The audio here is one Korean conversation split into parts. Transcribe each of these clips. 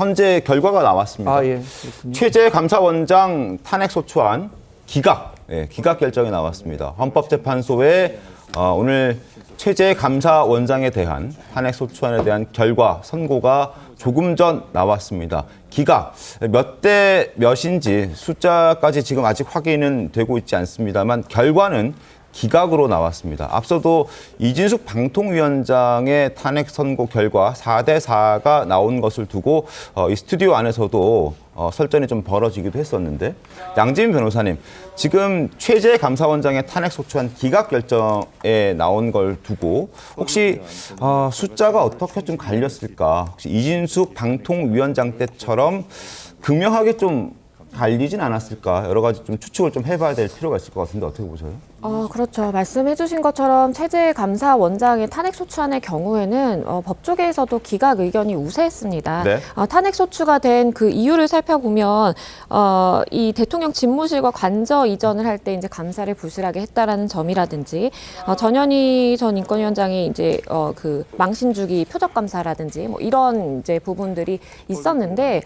현재 결과가 나왔습니다. 예. 최재 감사원장 탄핵 소추안 기각 결정이 나왔습니다. 헌법재판소에 오늘 최재 감사원장에 대한 탄핵 소추안에 대한 결과 선고가 조금 전 나왔습니다. 기각 몇 대 몇인지 숫자까지 지금 아직 확인은 되고 있지 않습니다만 결과는 기각으로 나왔습니다. 앞서도 이진숙 방통위원장의 탄핵 선고 결과 4대 4가 나온 것을 두고 이 스튜디오 안에서도 설전이 좀 벌어지기도 했었는데, 양지민 변호사님, 지금 최재 감사원장의 탄핵 소추안 기각 결정에 나온 걸 두고 혹시 숫자가 어떻게 좀 갈렸을까? 혹시 이진숙 방통위원장 때처럼 극명하게 좀 갈리진 않았을까? 여러 가지 좀 추측을 좀 해봐야 될 필요가 있을 것 같은데 어떻게 보세요? 그렇죠. 말씀해주신 것처럼 최재 감사원장의 탄핵 소추안의 경우에는 법조계에서도 기각 의견이 우세했습니다. 네. 탄핵 소추가 된 그 이유를 살펴보면 이 대통령 집무실과 관저 이전을 할 때 이제 감사를 부실하게 했다라는 점이라든지 전현희 전 인권위원장이 이제 그 망신주기 표적 감사라든지 뭐 이런 이제 부분들이 있었는데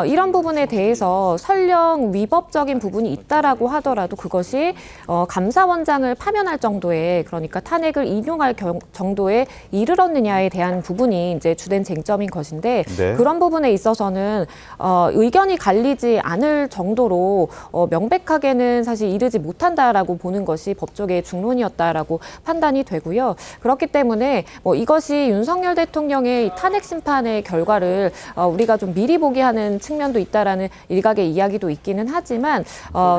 이런 부분에 대해서 설령 위법적인 부분이 있다라고 하더라도 그것이 감사원장을 파면할 정도의, 그러니까 탄핵을 인용할 정도에 이르렀느냐에 대한 부분이 이제 주된 쟁점인 것인데, 네. 그런 부분에 있어서는 의견이 갈리지 않을 정도로 명백하게는 사실 이르지 못한다라고 보는 것이 법조계의 중론이었다라고 판단이 되고요. 그렇기 때문에 이것이 윤석열 대통령의 탄핵 심판의 결과를 우리가 좀 미리 보게 하는 측면도 있다라는 일각의 이야기도 있기는 하지만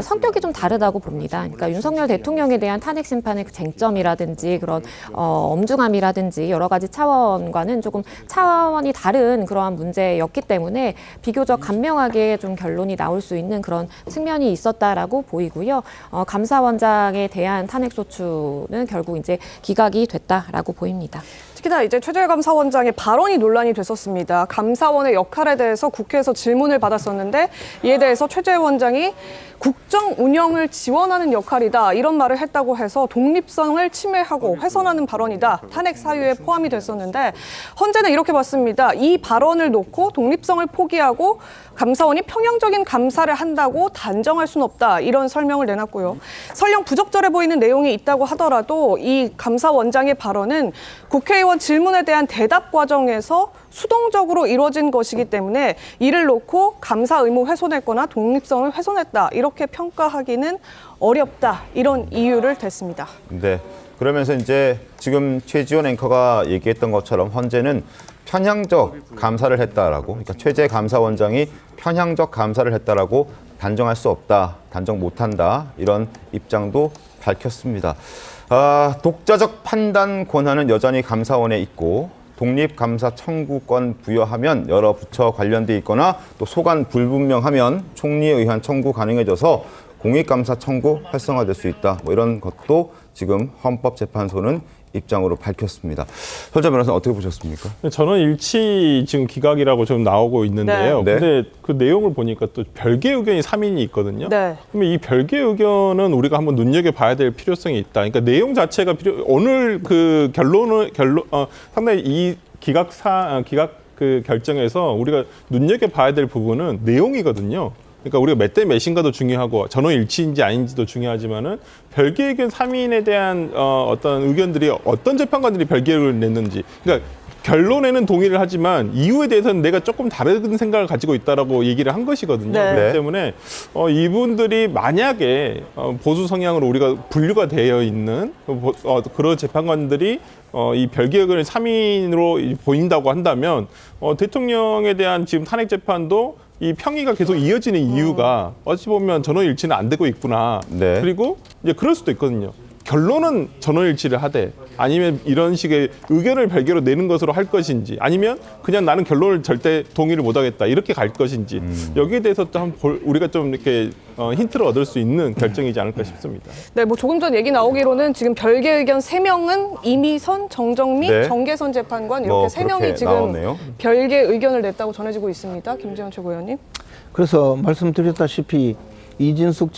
성격이 좀 다르다고 봅니다. 그러니까 윤석열 대통령에 대한 탄핵 심판의 그 쟁점이라든지 그런 엄중함이라든지 여러 가지 차원과는 조금 차원이 다른 그러한 문제였기 때문에 비교적 간명하게 좀 결론이 나올 수 있는 그런 측면이 있었다라고 보이고요. 감사원장에 대한 탄핵 소추는 결국 이제 기각이 됐다라고 보입니다. 특히나 이제 최재 감사원장의 발언이 논란이 됐었습니다. 감사원의 역할에 대해서 국회에서 질문을 받았었는데 이에 대해서 최재 원장이 국정 운영을 지원하는 역할이다 이런 말을 했다고 해서 독립성을 침해하고 훼손하는 발언이다, 탄핵 사유에 포함이 됐었는데 헌재는 이렇게 봤습니다. 이 발언을 놓고 독립성을 포기하고 감사원이 평형적인 감사를 한다고 단정할 수는 없다 이런 설명을 내놨고요. 설령 부적절해 보이는 내용이 있다고 하더라도 이 감사원장의 발언은 국회의원 질문에 대한 대답 과정에서 수동적으로 이루어진 것이기 때문에 이를 놓고 감사 의무 훼손했거나 독립성을 훼손했다 이렇게 평가하기는 어렵다 이런 이유를 댔습니다. 네. 그러면서 이제 지금 최지원 앵커가 얘기했던 것처럼 헌재는 편향적 감사를 했다라고, 그러니까 최재 감사원장이 편향적 감사를 했다라고 단정할 수 없다, 단정 못한다 이런 입장도 밝혔습니다. 독자적 판단 권한은 여전히 감사원에 있고 독립감사 청구권 부여하면 여러 부처 관련돼 있거나 또 소관 불분명하면 총리에 의한 청구 가능해져서 공익감사 청구 활성화될 수 있다. 이런 것도 지금 헌법재판소는 입장으로 밝혔습니다. 설정 변호사는 어떻게 보셨습니까? 저는 일치 지금 기각이라고 좀 나오고 있는데요. 네. 근데 그 내용을 보니까 또 별개 의견이 3인이 있거든요. 네. 그러면 이 별개 의견은 우리가 한번 눈여겨봐야 될 필요성이 있다. 그러니까 내용 자체가 오늘 그 상당히 이 기각 그 결정에서 우리가 눈여겨봐야 될 부분은 내용이거든요. 그러니까 우리가 몇 대 몇인가도 중요하고 전원 일치인지 아닌지도 중요하지만은 별개 의견 3인에 대한 어떤 의견들이 어떤 재판관들이 별개 의견을 냈는지, 그러니까 결론에는 동의를 하지만 이유에 대해서는 내가 조금 다른 생각을 가지고 있다라고 얘기를 한 것이거든요. 네. 그렇기 때문에 이분들이 만약에 보수 성향으로 우리가 분류가 되어 있는 그런 재판관들이 이 별개 의견을 3인으로 보인다고 한다면 대통령에 대한 지금 탄핵 재판도 이 평의가 계속 이어지는 이유가 어찌 보면 전원일치는 안 되고 있구나. 네. 그리고 이제 그럴 수도 있거든요. 결론은 전원일치를 하되 아니면 이런 식의 의견을 별개로 내는 것으로 할 것인지 아니면 그냥 나는 결론을 절대 동의를 못하겠다 이렇게 갈 것인지 여기에 대해서 좀 우리가 좀 이렇게 힌트를 얻을 수 있는 결정이지 않을까 싶습니다. 네, 조금 전 얘기 나오기로는 지금 별개 의견 3명은 이미선, 정정미, 네. 정계선 재판관 이렇게 3명이 지금 나오네요. 별개 의견을 냈다고 전해지고 있습니다. 김재원 최고위원님. 그래서 말씀드렸다시피 이진숙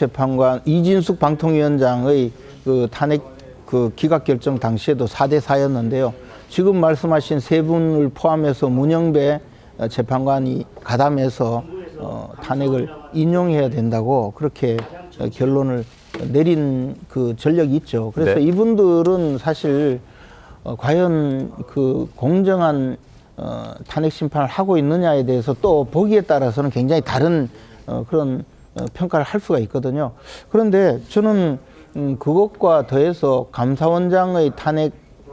방통위원장의 그 탄핵 그 기각 결정 당시에도 4대 4였는데요. 지금 말씀하신 세 분을 포함해서 문영배 재판관이 가담해서 탄핵을 인용해야 된다고 그렇게 결론을 내린 그 전력이 있죠. 그래서 네. 이분들은 사실 과연 그 공정한 탄핵 심판을 하고 있느냐에 대해서 또 보기에 따라서는 굉장히 다른 그런 평가를 할 수가 있거든요. 그런데 저는 그것과 더해서 감사원장의 탄핵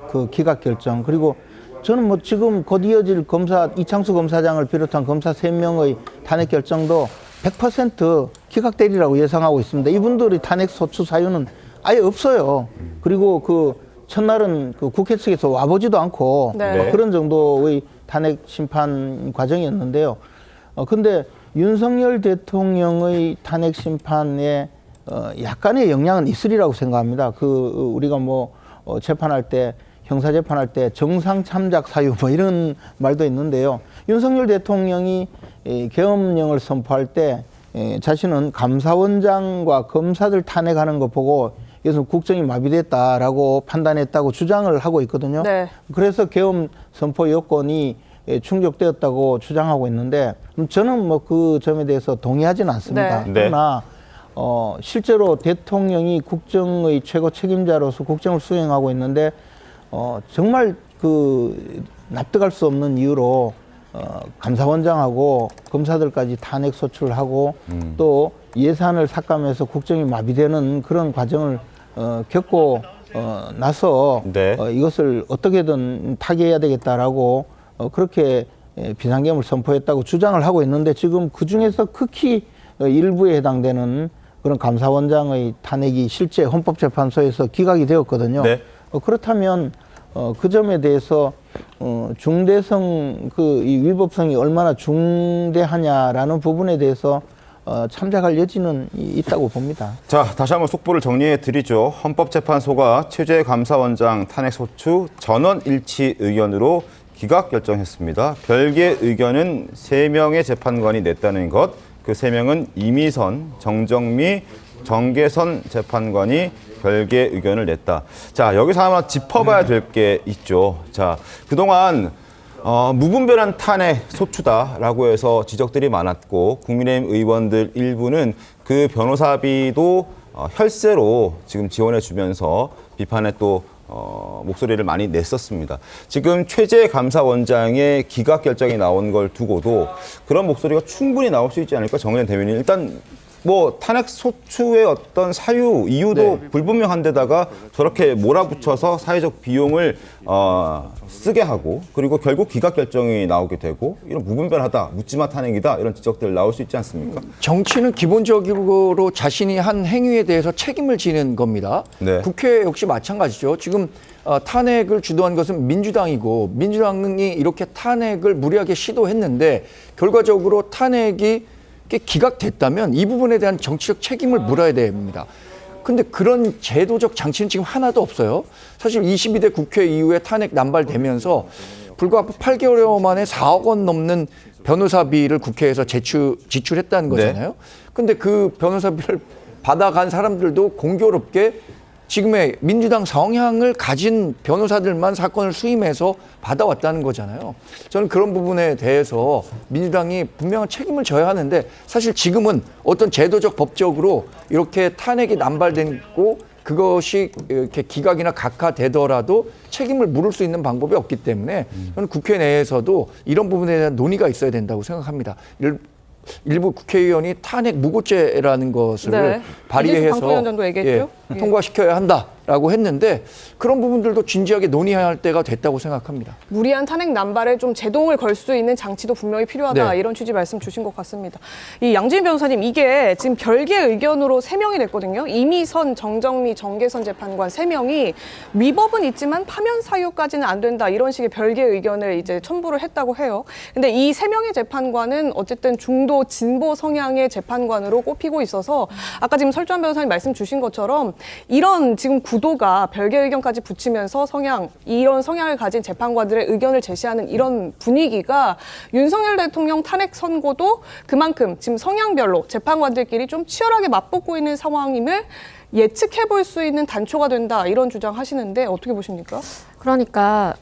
그 기각 결정, 그리고 저는 뭐 지금 곧 이어질 검사 이창수 검사장을 비롯한 검사 3명의 탄핵 결정도 100% 기각되리라고 예상하고 있습니다. 이분들의 탄핵 소추 사유는 아예 없어요. 그리고 그 첫날은 그 국회 측에서 와보지도 않고 네. 그런 정도의 탄핵 심판 과정이었는데요. 근데 윤석열 대통령의 탄핵 심판에 약간의 영향은 있으리라고 생각합니다. 우리가 뭐 재판할 때 형사 재판할 때 정상 참작 사유 뭐 이런 말도 있는데요. 윤석열 대통령이 계엄령을 선포할 때 자신은 감사원장과 검사들 탄핵하는 거 보고 이것은 국정이 마비됐다라고 판단했다고 주장을 하고 있거든요. 네. 그래서 계엄 선포 요건이 충족되었다고 주장하고 있는데 저는 뭐 그 점에 대해서 동의하지는 않습니다. 네. 그러나 실제로 대통령이 국정의 최고 책임자로서 국정을 수행하고 있는데 정말 그 납득할 수 없는 이유로 감사원장하고 검사들까지 탄핵 소추를 하고 또 예산을 삭감해서 국정이 마비되는 그런 과정을 겪고 나서 네. 이것을 어떻게든 타개해야 되겠다라고 그렇게 비상계엄을 선포했다고 주장을 하고 있는데 지금 그중에서 극히 일부에 해당되는 그런 감사원장의 탄핵이 실제 헌법재판소에서 기각이 되었거든요. 네. 그렇다면 그 점에 대해서 중대성 이 위법성이 얼마나 중대하냐라는 부분에 대해서 참작할 여지는 있다고 봅니다. 자, 다시 한번 속보를 정리해 드리죠. 헌법재판소가 최재감사원장 탄핵소추 전원 일치 의견으로 기각 결정했습니다. 별개 의견은 3명의 재판관이 냈다는 것, 그 3명은 이미선, 정정미, 정계선 재판관이 별개 의견을 냈다. 자, 여기서 하나 짚어봐야 될 게 있죠. 자, 그동안 무분별한 탄핵 소추다라고 해서 지적들이 많았고 국민의힘 의원들 일부는 그 변호사비도 혈세로 지금 지원해 주면서 비판에 또 목소리를 많이 냈었습니다. 지금 최재 감사원장의 기각 결정이 나온 걸 두고도 그런 목소리가 충분히 나올 수 있지 않을까, 정의연 대변인. 일단 뭐 탄핵 소추의 어떤 사유, 이유도 불분명한 데다가 저렇게 몰아붙여서 사회적 비용을 쓰게 하고 그리고 결국 기각 결정이 나오게 되고 이런 무분별하다, 묻지마 탄핵이다 이런 지적들 나올 수 있지 않습니까? 정치는 기본적으로 자신이 한 행위에 대해서 책임을 지는 겁니다. 네. 국회 역시 마찬가지죠. 지금 탄핵을 주도한 것은 민주당이고 민주당이 이렇게 탄핵을 무리하게 시도했는데 결과적으로 탄핵이 기각됐다면 이 부분에 대한 정치적 책임을 물어야 됩니다. 근데 그런 제도적 장치는 지금 하나도 없어요. 사실 22대 국회 이후에 탄핵 남발되면서 불과 8개월 만에 4억 원 넘는 변호사비를 국회에서 지출했다는 거잖아요. 근데 그 변호사비를 받아간 사람들도 공교롭게 지금의 민주당 성향을 가진 변호사들만 사건을 수임해서 받아왔다는 거잖아요. 저는 그런 부분에 대해서 민주당이 분명한 책임을 져야 하는데 사실 지금은 어떤 제도적 법적으로 이렇게 탄핵이 남발되고 그것이 이렇게 기각이나 각하되더라도 책임을 물을 수 있는 방법이 없기 때문에 저는 국회 내에서도 이런 부분에 대한 논의가 있어야 된다고 생각합니다. 일부 국회의원이 탄핵 무고죄라는 것을 네. 발의해서 방통위원장도 얘기했죠. 예. 통과시켜야 한다라고 했는데 그런 부분들도 진지하게 논의해야 할 때가 됐다고 생각합니다. 무리한 탄핵 남발에 좀 제동을 걸 수 있는 장치도 분명히 필요하다. 네. 이런 취지 말씀 주신 것 같습니다. 이 양지은 변호사님, 이게 지금 별개 의견으로 3명이 냈거든요. 이미선, 정정미, 정계선 재판관 3명이 위법은 있지만 파면 사유까지는 안 된다. 이런 식의 별개 의견을 이제 첨부를 했다고 해요. 근데 이 3명의 재판관은 어쨌든 중도 진보 성향의 재판관으로 꼽히고 있어서 아까 지금 설주한 변호사님 말씀 주신 것처럼 이런 지금 구도가 별개 의견까지 붙이면서 이런 성향을 가진 재판관들의 의견을 제시하는 이런 분위기가 윤석열 대통령 탄핵 선고도 그만큼 지금 성향별로 재판관들끼리 좀 치열하게 맞붙고 있는 상황임을 예측해 볼 수 있는 단초가 된다. 이런 주장하시는데 어떻게 보십니까? 그러니까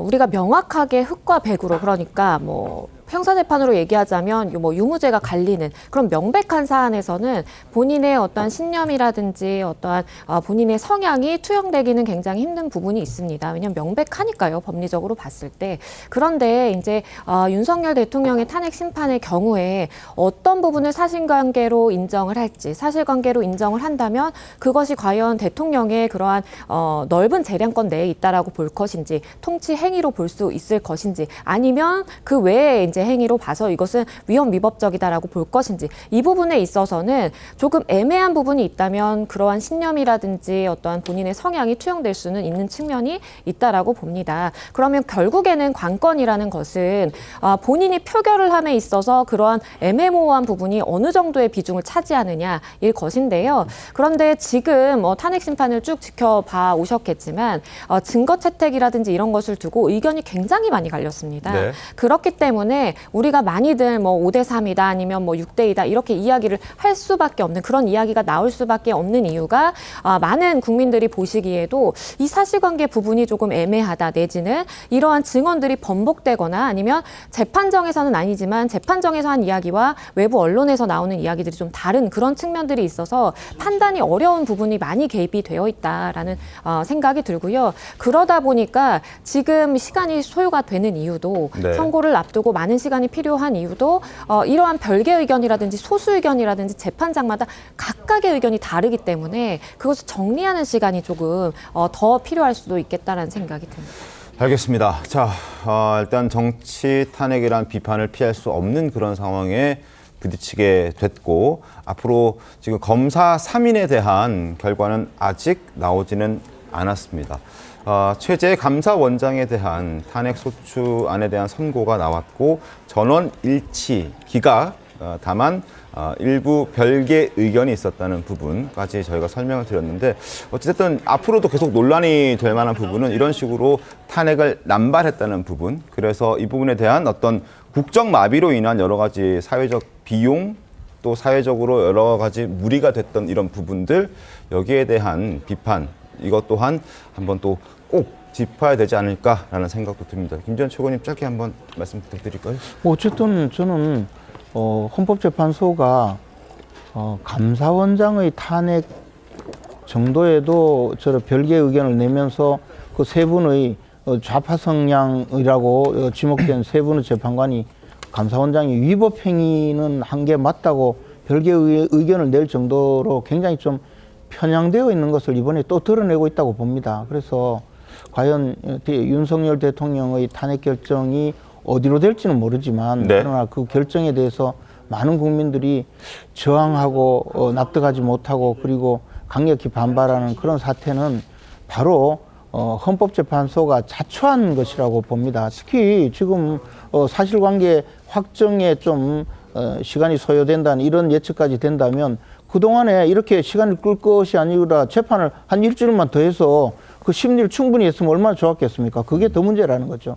우리가 명확하게 흑과 백으로, 그러니까 뭐 형사재판으로 얘기하자면 뭐 유무죄가 갈리는 그런 명백한 사안에서는 본인의 어떠한 신념이라든지 어떠한 본인의 성향이 투영되기는 굉장히 힘든 부분이 있습니다. 왜냐하면 명백하니까요, 법리적으로 봤을 때. 그런데 이제 윤석열 대통령의 탄핵 심판의 경우에 어떤 부분을 사실관계로 인정을 할지, 사실관계로 인정을 한다면 그것이 과연 대통령의 그러한 넓은 재량권 내에 있다라고 볼 것인지, 통치 행위로 볼 수 있을 것인지, 아니면 그 외에 이제 행위로 봐서 이것은 위헌 위법적이다라고 볼 것인지, 이 부분에 있어서는 조금 애매한 부분이 있다면 그러한 신념이라든지 어떠한 본인의 성향이 투영될 수는 있는 측면이 있다라고 봅니다. 그러면 결국에는 관건이라는 것은 본인이 표결을 함에 있어서 그러한 애매모호한 부분이 어느 정도의 비중을 차지하느냐일 것인데요. 그런데 지금 탄핵 심판을 쭉 지켜봐 오셨겠지만 증거 채택이라든지 이런 것을 두고 의견이 굉장히 많이 갈렸습니다. 네. 그렇기 때문에 우리가 많이들 뭐 5대3이다 아니면 뭐 6대2다 이렇게 이야기를 할 수밖에 없는, 그런 이야기가 나올 수밖에 없는 이유가 많은 국민들이 보시기에도 이 사실관계 부분이 조금 애매하다, 내지는 이러한 증언들이 번복되거나 아니면 재판정에서는 아니지만 재판정에서 한 이야기와 외부 언론에서 나오는 이야기들이 좀 다른 그런 측면들이 있어서 판단이 어려운 부분이 많이 개입이 되어 있다라는 생각이 들고요. 그러다 보니까 지금 시간이 소요가 되는 이유도, 네. 선고를 앞두고 많은 시간이 필요한 이유도 이러한 별개 의견이라든지 소수 의견이라든지 재판장마다 각각의 의견이 다르기 때문에 그것을 정리하는 시간이 조금 더 필요할 수도 있겠다라는 생각이 듭니다. 알겠습니다. 자, 일단 정치 탄핵이란 비판을 피할 수 없는 그런 상황에 부딪히게 됐고, 앞으로 지금 검사 3인에 대한 결과는 아직 나오지는 않았습니다. 최재 감사원장에 대한 탄핵 소추안에 대한 선고가 나왔고 전원 일치 기각, 다만 일부 별개 의견이 있었다는 부분까지 저희가 설명을 드렸는데, 어쨌든 앞으로도 계속 논란이 될 만한 부분은 이런 식으로 탄핵을 남발했다는 부분, 그래서 이 부분에 대한 어떤 국정 마비로 인한 여러 가지 사회적 비용, 또 사회적으로 여러 가지 무리가 됐던 이런 부분들, 여기에 대한 비판, 이것 또한 한번 또 꼭 짚어야 되지 않을까라는 생각도 듭니다. 김지현 최고님, 짧게 한번 말씀 부탁드릴까요? 어쨌든 저는 헌법재판소가 감사원장의 탄핵 정도에도 저런 별개 의견을 내면서 그 세 분의 좌파 성향이라고 지목된 세 분의 재판관이 감사원장이 위법 행위는 한 게 맞다고 별개 의견을 낼 정도로 굉장히 좀 편향되어 있는 것을 이번에 또 드러내고 있다고 봅니다. 그래서 과연 윤석열 대통령의 탄핵 결정이 어디로 될지는 모르지만, 네. 그러나 그 결정에 대해서 많은 국민들이 저항하고 납득하지 못하고 그리고 강력히 반발하는 그런 사태는 바로 헌법재판소가 자초한 것이라고 봅니다. 특히 지금 사실관계 확정에 좀 시간이 소요된다는 이런 예측까지 된다면, 그동안에 이렇게 시간을 끌 것이 아니라 재판을 한 일주일만 더 해서 그 심리를 충분히 했으면 얼마나 좋았겠습니까? 그게 더 문제라는 거죠.